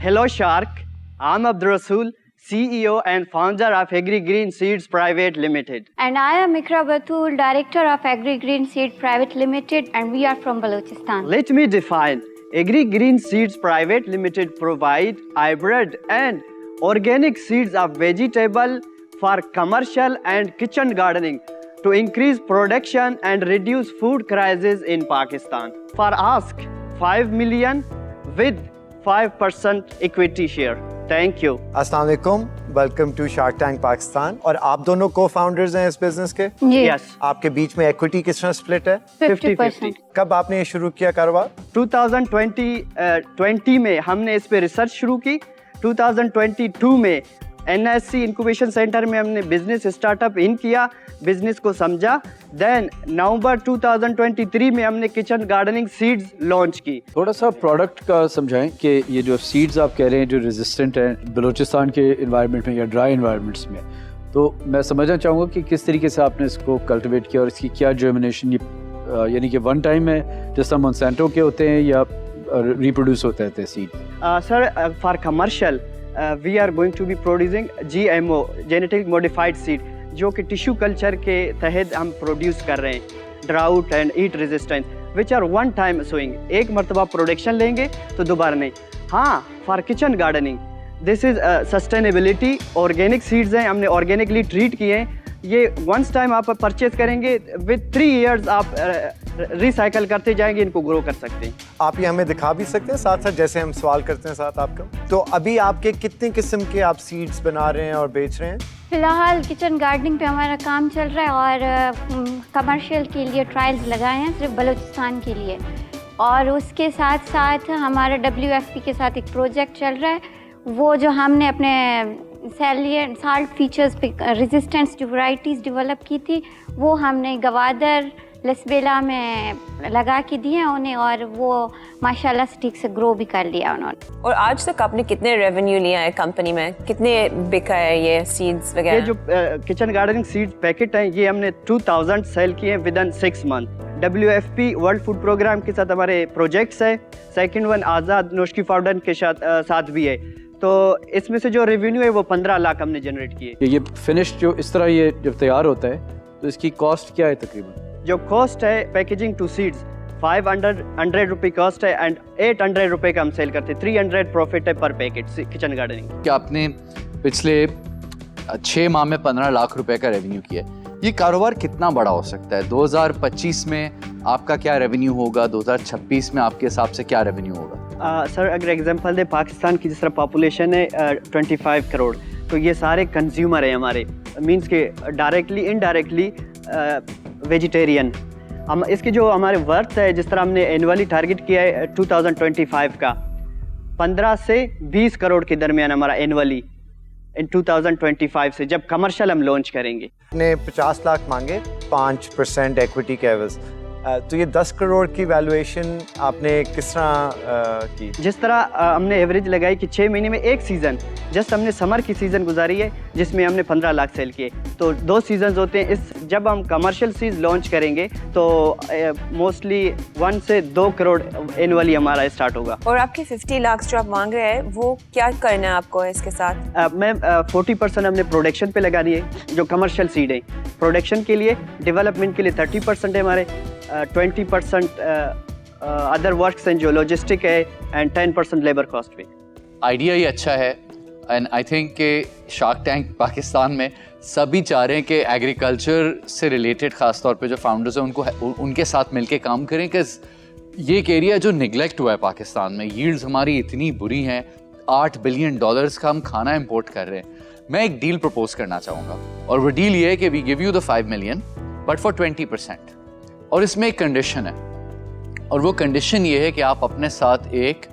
Hello Shark, I'm Abdul Rasool, CEO and founder of Agri Green Seeds Private Limited. And I am Ikra Batul, Director of Agri Green Seed Private Limited, and we are from Balochistan. Let me define. Agri Green Seeds Private Limited provide hybrid and organic seeds of vegetable for commercial and kitchen gardening to increase production and reduce food crisis in Pakistan. For ask 5 million with 5% equity share. Thank you. अस्सलाम वालेकुम, welcome to shark tank Pakistan. और आप दोनों co-founders हैं इस business के? Yes. आपके बीच में इक्विटी किस तरह स्प्लिट है? 50%. कब आपने ये शुरू किया कारोबार? 2020 में हमने इस पे रिसर्च शुरू की। 2022 में NSC इंक्यूबेशन सेंटर में हमने बिजनेस स्टार्टअप इन किया, बिजनेस को समझा। देन नवंबर 2023 में हमने किचन गार्डनिंग सीड्स लॉन्च की। थोड़ा सा प्रोडक्ट का समझाएं कि ये जो सीड्स आप कह रहे हैं जो रेजिस्टेंट हैं बलूचिस्तान के इन्वायरमेंट में या ड्राई इन्वायरमेंट्स में, तो मैं समझना चाहूँगा कि किस तरीके से आपने इसको कल्टिवेट किया और इसकी क्या जर्मिनेशन, यानी कि वन टाइम में जिस तरह मोन्सेंटो के होते हैं या रिप्रोड्यूस होते हैं seed? Sir, for commercial we are going to be producing GMO genetic modified seed, जो कि टिश्यू कल्चर के तहत हम प्रोड्यूस कर रहे हैं। Drought and heat resistance which are one time sowing, एक मरतबा प्रोडक्शन लेंगे तो दोबारा नहीं। हाँ, for kitchen gardening this is sustainability, organic seeds हैं, हमने ऑर्गेनिकली ट्रीट किए हैं। ये वंस टाइम आप परचेज करेंगे, विद 3 इयर्स आप रिसाइकल करते जाएंगे, इनको ग्रो कर सकते हैं। आप ये हमें दिखा भी सकते हैं साथ साथ, जैसे हम सवाल करते हैं साथ आपका? तो अभी आपके कितने किस्म के आप सीड्स बना रहे हैं और बेच रहे हैं? फिलहाल किचन गार्डनिंग पे हमारा काम चल रहा है और कमर्शियल के लिए ट्रायल्स लगाए हैं सिर्फ बलूचिस्तान के लिए, और उसके साथ साथ हमारा WFP के साथ एक प्रोजेक्ट चल रहा है। वो जो हमने अपने सैलिएंट साल्ट फीचर्स पे रेजिस्टेंस जो वैराइटीज़ डेवलप की थी, वो हमने गवादर लसबेला में लगा के दिए हैं उन्हें, और वो माशाल्लाह से ठीक से ग्रो भी कर लिया उन्होंने। और आज तक आपने कितने रेवेन्यू लिया है कंपनी में, कितने बिका है ये सीड्स वगैरह? ये जो किचन गार्डनिंग सीड्स पैकेट हैं, ये हमने 2000 सेल किए हैं with in 6 month. WFP world food programme के साथ हमारे प्रोजेक्ट्स है। Second one Azad Noshki foundation के साथ भी है। तो इसमें से जो रेवेन्यू है वो 15 लाख हमने जनरेट किए। ये फिनिश जो इस तरह ये जब तैयार होता है तो इसकी कॉस्ट क्या है तकरीबन? जो कॉस्ट है पैकेजिंग टू सीड्स 500 रुपये कॉस्ट है एंड 800 रुपये का हम सेल करते हैं। 300 प्रॉफिट है पर पैकेट किचन गार्डनिंग। कि आपने पिछले 6 माह में 15 लाख रुपए का रेवेन्यू किया है, ये कारोबार कितना बड़ा हो सकता है? 2025 में आपका क्या रेवेन्यू होगा? 2026 में आपके हिसाब से क्या रेवेन्यू होगा? सर, अगर एग्जांपल दे, पाकिस्तान की जिस तरह पॉपुलेशन है 25 करोड़, तो ये सारे कंज्यूमर हैं हमारे, मींस के डायरेक्टली इनडायरेक्टली वेजिटेरियन। हम इसकी जो हमारे वर्थ है, जिस तरह हमने एनुअली टारगेट किया है 2025 का 15 से 20 करोड़ के दरमियान हमारा एनुअली इन 2025 से, जब कमर्शियल हम लॉन्च करेंगे। आपने 50 लाख मांगे 5% इक्विटी के एवज, तो ये 10 करोड़ की वैल्यूएशन आपने किस तरह की? जिस तरह हमने एवरेज लगाई कि 6 महीने में एक सीज़न, जस्ट हमने समर की सीज़न गुजारी है जिसमें हमने 15 लाख सेल किए। तो 2 सीजन्स होते हैं। जब हम कमर्शियल सीज लॉन्च करेंगे तो मोस्टली 1 से 2 करोड़ एनुअली हमारा स्टार्ट होगा। और आपके 50 लाख जो आप मांग रहे हैं वो क्या करना है आपको इसके साथ? मैम 40% हमने प्रोडक्शन पे लगानी है, जो कमर्शियल सीड है। प्रोडक्शन के लिए, डेवलपमेंट के लिए 30% है हमारे, 20% अदर वर्क्स हैं जो लॉजिस्टिक है, एंड 10% लेबर कॉस्ट पे। आइडिया ही अच्छा है एंड आई थिंक कि शार्क टैंक पाकिस्तान में सभी चाह रहे हैं कि एग्रीकल्चर से रिलेटेड ख़ास तौर पे जो फाउंडर्स हैं उनके साथ मिलके काम करें, कि ये एक एरिया जो निगलेक्ट हुआ है पाकिस्तान में। यील्ड्स हमारी इतनी बुरी हैं, $8 बिलियन का हम खाना इंपोर्ट कर रहे हैं। मैं एक डील प्रपोज करना चाहूँगा, और वो डील ये है कि we give you the 5 million but for 20%। और इसमें एक कंडीशन है, और वो कंडीशन ये है कि आप अपने साथ एक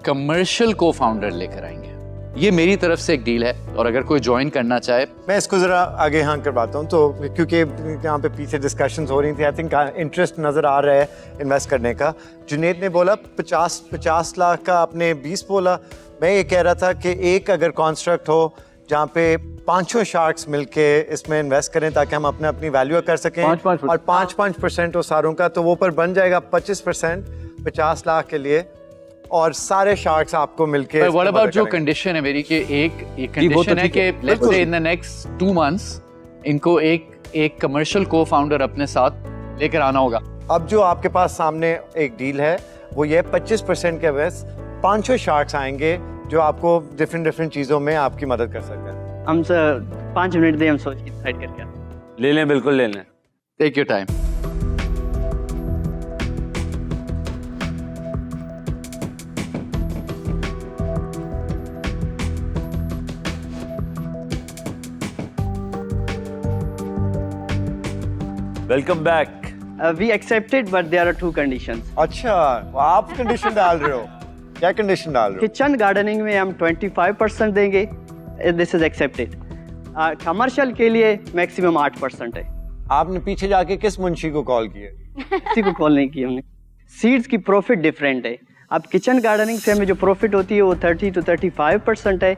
कमर्शियल को फाउंडर लेकर आएंगे। ये मेरी तरफ से एक डील है, और अगर कोई ज्वाइन करना चाहे। मैं इसको ज़रा आगे हाँ करवाता हूँ, तो क्योंकि यहाँ पे पीछे डिस्कशंस हो रही थी, आई थिंक इंटरेस्ट नज़र आ रहा है इन्वेस्ट करने का। जुनेद ने बोला 50 लाख का, आपने 20 बोला। मैं ये कह रहा था कि एक अगर कॉन्स्ट्रक्ट हो जहाँ पे 5 शार्क्स मिलके इसमें इन्वेस्ट करें ताकि हम अपनी वैल्यू कर सकें, और 5% हो सारों का, तो वो पर बन जाएगा 25% 50 लाख के लिए और सारे शार्क्स आपको मिलके व्हाट इसको अबाउट मदद जो करेंगे। कंडीशन है मेरी कि एक वो तो कंडीशन है ठीक है, कि let's say in the next 2 months इनको एक कमर्शियल को फाउंडर अपने साथ लेकर आना होगा। अब जो आपके पास सामने एक डील है वो ये 25% के बस 500 शार्क्स आएंगे जो आपको डिफरेंट चीज़ों में आपकी मदद कर सकते हैं। हम 5 मिनट दें, हम सोच के डिसाइड करके आते हैं। ले लें, बिल्कुल ले लें। Take your time. Welcome back. We accepted, but there are 2 conditions. अच्छा, आप कंडीशन डाल रहे हो? क्या कंडीशन डाल रहे हो? किचन गार्डनिंग में हम 25% देंगे, दिस इज एक्सेप्टेड। कमर्शियल के लिए मैक्सिमम 8% है। आपने पीछे जाके किस मुंशी को कॉल किया? किसी को कॉल नहीं की हमने। सीड्स की प्रॉफिट डिफरेंट है। अब किचन गार्डनिंग से हमें जो प्रॉफिट होती है वो 30 to 35% है।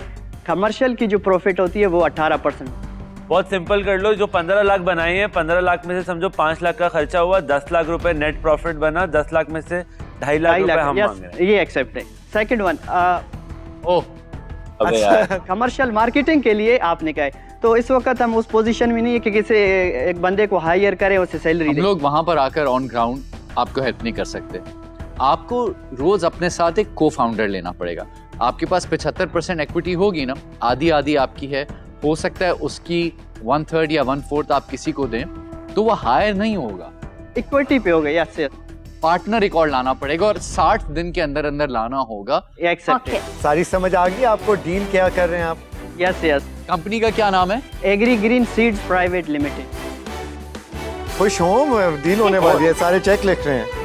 कमर्शियल की जो प्रॉफिट होती है वो 18%। बहुत सिंपल कर लो, जो 15 लाख बनाए हैं 15 लाख में से समझो 5 लाख का खर्चा हुआ, 10 लाख रुपए नेट प्रॉफिट बना, 10 लाख में से 2.5 लाख रुपए हम मांग रहे हैं। ये एक्सेप्ट है। सेकंड वन, ओह अबे यार, कमर्शियल मार्केटिंग के लिए आपने कहा है, तो इस वक्त हम उस पोजीशन में नहीं है कि किसी एक बंदे को हायर करें, उसे सैलरी हम दें। लोग वहां पर आकर ऑन ग्राउंड आपको हेल्प नहीं कर सकते। आपको रोज अपने साथ एक को फाउंडर लेना पड़ेगा। आपके पास 75% इक्विटी होगी ना, आधी आधी आपकी है, हो सकता है उसकी 1/3 या 1/4 आप किसी को दें, तो वो हायर नहीं होगा। इक्विटी पे हो गई, यस यस, पार्टनर रिकॉर्ड लाना पड़ेगा और 60 दिन के अंदर अंदर लाना होगा। ये एक्सेप्ट ओके है। सारी समझ आ गई आपको? डील क्या कर रहे हैं आप? यस यस, कंपनी का क्या नाम है? Agri green seeds private limited. खुश हो? डील होने वाली है, सारे चेक लिख रहे हैं।